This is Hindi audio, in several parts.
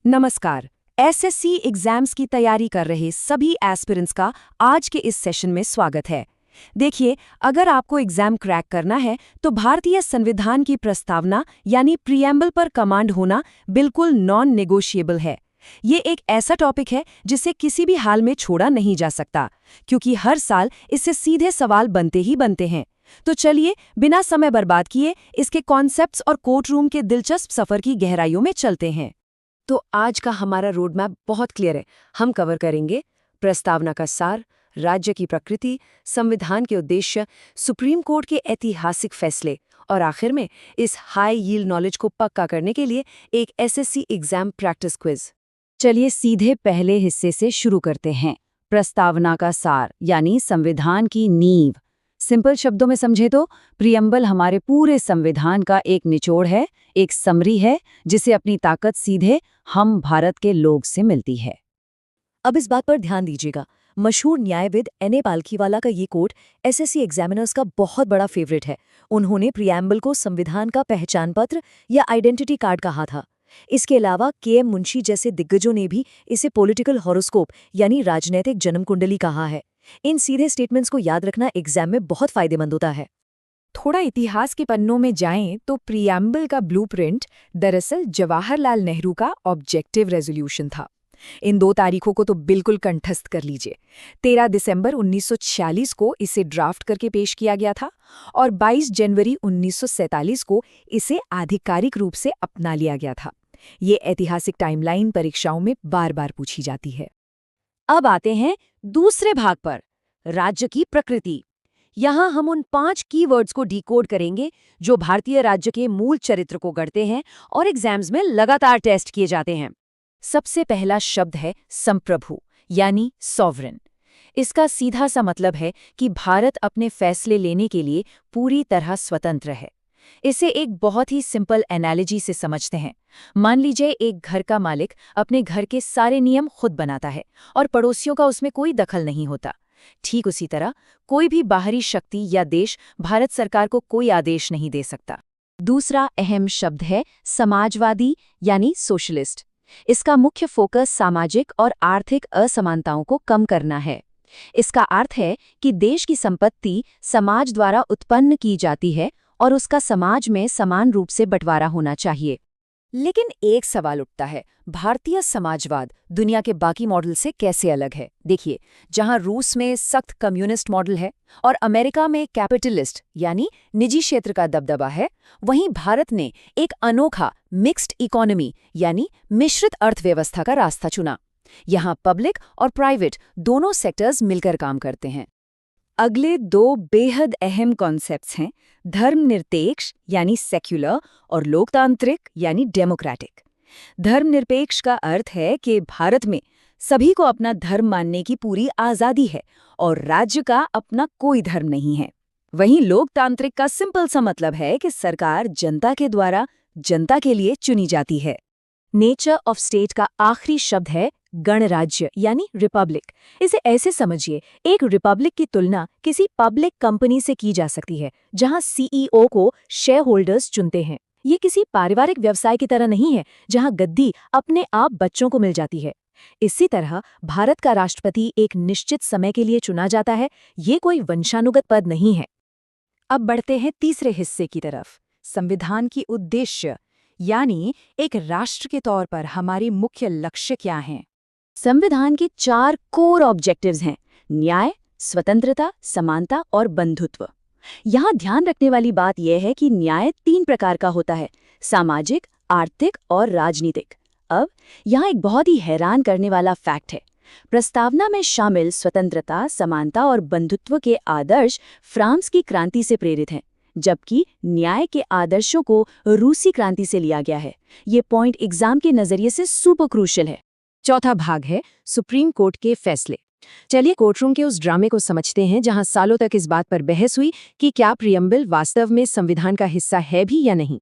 नमस्कार। एसएससी एग्जाम्स की तैयारी कर रहे सभी एस्पिरेंट्स का आज के इस सेशन में स्वागत है। देखिए, अगर आपको एग्जाम क्रैक करना है तो भारतीय संविधान की प्रस्तावना यानी प्रीएम्बल पर कमांड होना बिल्कुल नॉन नेगोशिएबल है। ये एक ऐसा टॉपिक है जिसे किसी भी हाल में छोड़ा नहीं जा सकता, क्योंकि हर साल इससे सीधे सवाल बनते ही बनते हैं। तो चलिए, बिना समय बर्बाद किए इसके कॉन्सेप्ट्स और कोर्ट रूम के दिलचस्प सफर की गहराइयों में चलते हैं। तो आज का हमारा रोड मैप बहुत क्लियर है। हम कवर करेंगे प्रस्तावना का सार, राज्य की प्रकृति, संविधान के उद्देश्य, सुप्रीम कोर्ट के ऐतिहासिक फैसले और आखिर में इस हाई यील्ड नॉलेज को पक्का करने के लिए एक एसएससी एग्जाम प्रैक्टिस क्विज। चलिए सीधे पहले हिस्से से शुरू करते हैं। प्रस्तावना का सार यानी संविधान की नींव। सिंपल शब्दों में समझे तो प्रीएम्बल हमारे पूरे संविधान का एक निचोड़ है, एक समरी है जिसे अपनी ताकत सीधे हम भारत के लोग से मिलती है। अब इस बात पर ध्यान दीजिएगा, मशहूर न्यायविद एन.ए. पालखीवाला का ये कोट एसएससी एग्जामिनर्स का बहुत बड़ा फेवरेट है। उन्होंने प्रीएम्बल को संविधान का पहचान पत्र या आइडेंटिटी कार्ड कहा था। इसके अलावा के.एम. मुंशी जैसे दिग्गजों ने भी इसे पॉलिटिकल हॉरोस्कोप यानी राजनैतिक जन्म कुंडली कहा है। इन सीधे स्टेटमेंट्स को याद रखना एग्जाम में बहुत फायदेमंद होता है। थोड़ा इतिहास के पन्नों में जाएं तो प्रीएम्बल का ब्लूप्रिंट दरअसल जवाहरलाल नेहरू का ऑब्जेक्टिव रेजोल्यूशन था। इन 2 तारीखों को तो बिल्कुल कंठस्थ कर लीजिए। 13 दिसंबर 1946 को इसे ड्राफ्ट करके पेश किया गया था और 22 जनवरी 1947 को इसे आधिकारिक रूप से अपना लिया गया था। ये ऐतिहासिक टाइमलाइन परीक्षाओं में बार बार पूछी जाती है। अब आते हैं दूसरे भाग पर, राज्य की प्रकृति। यहाँ हम उन 5 कीवर्ड्स को डिकोड करेंगे जो भारतीय राज्य के मूल चरित्र को गढ़ते हैं और एग्जाम्स में लगातार टेस्ट किए जाते हैं। सबसे पहला शब्द है संप्रभु यानी सॉवरेन। इसका सीधा सा मतलब है कि भारत अपने फैसले लेने के लिए पूरी तरह स्वतंत्र है। इसे एक बहुत ही सिंपल एनालॉजी से समझते हैं। मान लीजिए एक घर का मालिक अपने घर के सारे नियम खुद बनाता है और पड़ोसियों का उसमें कोई दखल नहीं होता। ठीक उसी तरह कोई भी बाहरी शक्ति या देश भारत सरकार को कोई आदेश नहीं दे सकता। दूसरा अहम शब्द है समाजवादी यानी सोशलिस्ट। इसका मुख्य फोकस सामाजिक और आर्थिक असमानताओं को कम करना है। इसका अर्थ है कि देश की संपत्ति समाज द्वारा उत्पन्न की जाती है और उसका समाज में समान रूप से बंटवारा होना चाहिए। लेकिन एक सवाल उठता है, भारतीय समाजवाद दुनिया के बाकी मॉडल से कैसे अलग है? देखिए, जहां रूस में सख्त कम्युनिस्ट मॉडल है और अमेरिका में कैपिटलिस्ट यानी निजी क्षेत्र का दबदबा है, वहीं भारत ने एक अनोखा मिक्स्ड इकोनॉमी यानी मिश्रित अर्थव्यवस्था का रास्ता चुना। यहां पब्लिक और प्राइवेट दोनों सेक्टर्स मिलकर काम करते हैं। अगले 2 बेहद अहम कॉन्सेप्ट्स हैं धर्मनिरपेक्ष यानी सेक्युलर और लोकतांत्रिक यानी डेमोक्रेटिक। धर्मनिरपेक्ष का अर्थ है कि भारत में सभी को अपना धर्म मानने की पूरी आज़ादी है और राज्य का अपना कोई धर्म नहीं है। वहीं लोकतांत्रिक का सिंपल सा मतलब है कि सरकार जनता के द्वारा जनता के लिए चुनी जाती है। नेचर ऑफ स्टेट का आखिरी शब्द है गणराज्य यानी रिपब्लिक। इसे ऐसे समझिए, एक रिपब्लिक की तुलना किसी पब्लिक कंपनी से की जा सकती है जहां सीईओ को शेयर होल्डर्स चुनते हैं। ये किसी पारिवारिक व्यवसाय की तरह नहीं है जहां गद्दी अपने आप बच्चों को मिल जाती है। इसी तरह भारत का राष्ट्रपति एक निश्चित समय के लिए चुना जाता है। ये कोई वंशानुगत पद नहीं है। अब बढ़ते हैं तीसरे हिस्से की तरफ, संविधान की उद्देश्य यानी एक राष्ट्र के तौर पर हमारी मुख्य लक्ष्य क्या हैं। संविधान के 4 कोर ऑब्जेक्टिव्स हैं: न्याय, स्वतंत्रता, समानता और बंधुत्व। यहाँ ध्यान रखने वाली बात यह है कि न्याय 3 प्रकार का होता है: सामाजिक, आर्थिक और राजनीतिक। अब यहाँ एक बहुत ही हैरान करने वाला फैक्ट है, प्रस्तावना में शामिल स्वतंत्रता, समानता और बंधुत्व के आदर्श फ्रांस की क्रांति से प्रेरित हैं, जबकि न्याय के आदर्शों को रूसी क्रांति से लिया गया है। ये पॉइंट एग्जाम के नजरिए से सुपर क्रूशियल है। चौथा भाग है सुप्रीम कोर्ट के फैसले। चलिए कोर्टरूम के उस ड्रामे को समझते हैं जहां सालों तक इस बात पर बहस हुई कि क्या प्रीएम्बल वास्तव में संविधान का हिस्सा है भी या नहीं।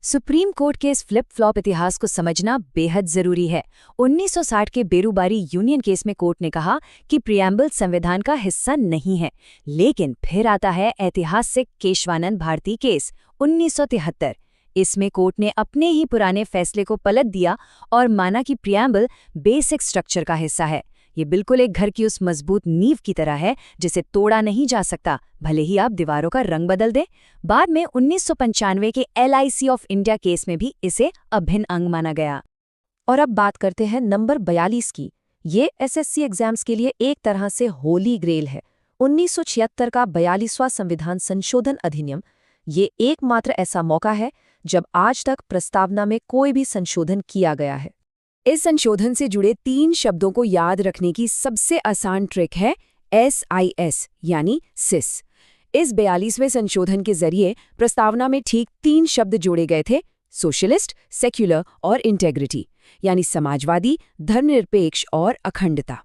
सुप्रीम कोर्ट के इस फ्लिप फ्लॉप इतिहास को समझना बेहद जरूरी है। 1960 के बेरूबारी यूनियन केस में कोर्ट ने कहा कि प्रीएम्बल संविधान का हिस्सा नहीं है। लेकिन फिर आता है ऐतिहासिक केशवानंद भारती केस 1973। इसमें कोर्ट ने अपने ही पुराने फैसले को पलट दिया और माना कि प्रियम्बल बेसिक स्ट्रक्चर का हिस्सा है। ये बिल्कुल एक घर की उस मजबूत नींव की तरह है जिसे तोड़ा नहीं जा सकता, भले ही आप दीवारों का रंग बदल दें। बाद में 1995 के LIC ऑफ इंडिया केस में भी इसे अभिन्न अंग माना गया। और अब बात करते हैं नंबर 42 की। ये SSC एग्जाम्स के लिए एक तरह से होली ग्रेल है। 1976 का 42वां संविधान संशोधन अधिनियम। ये एकमात्र ऐसा मौका है जब आज तक प्रस्तावना में कोई भी संशोधन किया गया है। इस संशोधन से जुड़े 3 शब्दों को याद रखने की सबसे आसान ट्रिक है SIS यानी सिस। इस 42वें संशोधन के जरिए प्रस्तावना में ठीक 3 शब्द जोड़े गए थे, सोशलिस्ट, सेक्युलर और इंटेग्रिटी, यानी समाजवादी, धर्मनिरपेक्ष और अखंडता।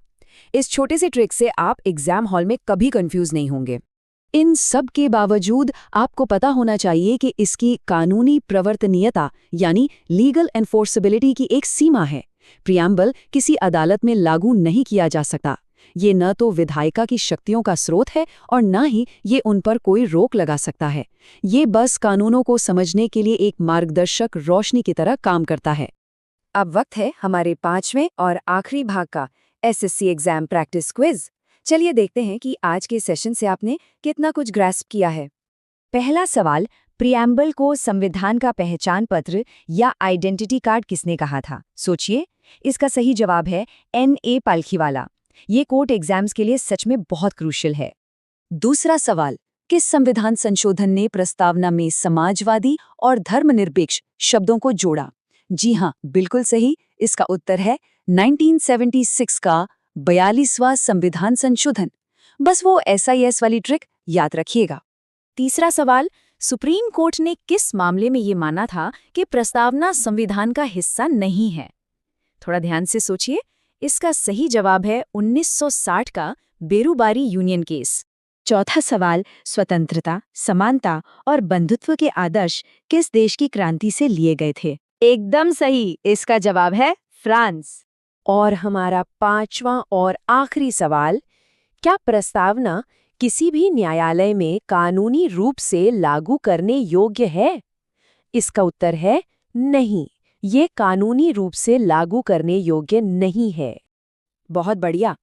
इस छोटे से ट्रिक से आप एग्जाम हॉल में कभी कंफ्यूज नहीं होंगे। इन सब के बावजूद आपको पता होना चाहिए कि इसकी कानूनी प्रवर्तनीयता यानी लीगल एनफोर्सेबिलिटी की एक सीमा है। प्रियम्बल किसी अदालत में लागू नहीं किया जा सकता। ये न तो विधायिका की शक्तियों का स्रोत है और न ही ये उन पर कोई रोक लगा सकता है। ये बस कानूनों को समझने के लिए एक मार्गदर्शक रोशनी की तरह काम करता है। अब वक्त है हमारे 5वें और आखिरी भाग का, SSC एग्जाम प्रैक्टिस क्विज। चलिए देखते हैं कि आज के सेशन से आपने कितना कुछ ग्रैस्प किया है। पहला सवाल, प्रियम्बल को संविधान का पहचान पत्र या आइडेंटिटी कार्ड किसने कहा था? सोचिए। इसका सही जवाब है N.A. पालखीवाला। ये कोर्ट एग्जाम्स के लिए सच में बहुत क्रूशियल है। दूसरा सवाल, किस संविधान संशोधन ने प्रस्तावना में समाजवादी और धर्मनिरपेक्ष शब्दों को जोड़ा? जी हाँ, बिल्कुल सही। इसका उत्तर है 1976 का 42वां संविधान संशोधन। बस वो SIS वाली ट्रिक याद रखिएगा। तीसरा सवाल, सुप्रीम कोर्ट ने किस मामले में ये माना था कि प्रस्तावना संविधान का हिस्सा नहीं है? थोड़ा ध्यान से सोचिए। इसका सही जवाब है 1960 का बेरुबारी यूनियन केस। चौथा सवाल, स्वतंत्रता, समानता और बंधुत्व के आदर्श किस देश की क्रांति से लिए गए थे? एकदम सही। इसका जवाब है फ्रांस। और हमारा 5वां और आखिरी सवाल, क्या प्रस्तावना किसी भी न्यायालय में कानूनी रूप से लागू करने योग्य है? इसका उत्तर है नहीं, ये कानूनी रूप से लागू करने योग्य नहीं है। बहुत बढ़िया।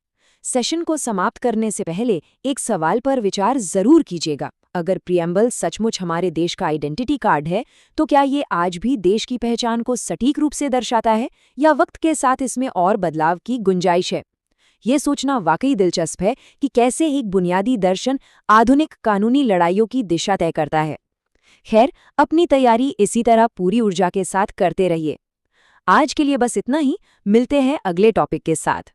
सेशन को समाप्त करने से पहले एक सवाल पर विचार जरूर कीजिएगा। अगर प्रियम्बल सचमुच हमारे देश का आइडेंटिटी कार्ड है, तो क्या ये आज भी देश की पहचान को सटीक रूप से दर्शाता है या वक्त के साथ इसमें और बदलाव की गुंजाइश है? ये सोचना वाकई दिलचस्प है कि कैसे एक बुनियादी दर्शन आधुनिक कानूनी लड़ाइयों की दिशा तय करता है। खैर, अपनी तैयारी इसी तरह पूरी ऊर्जा के साथ करते रहिए। आज के लिए बस इतना ही। मिलते हैं अगले टॉपिक के साथ।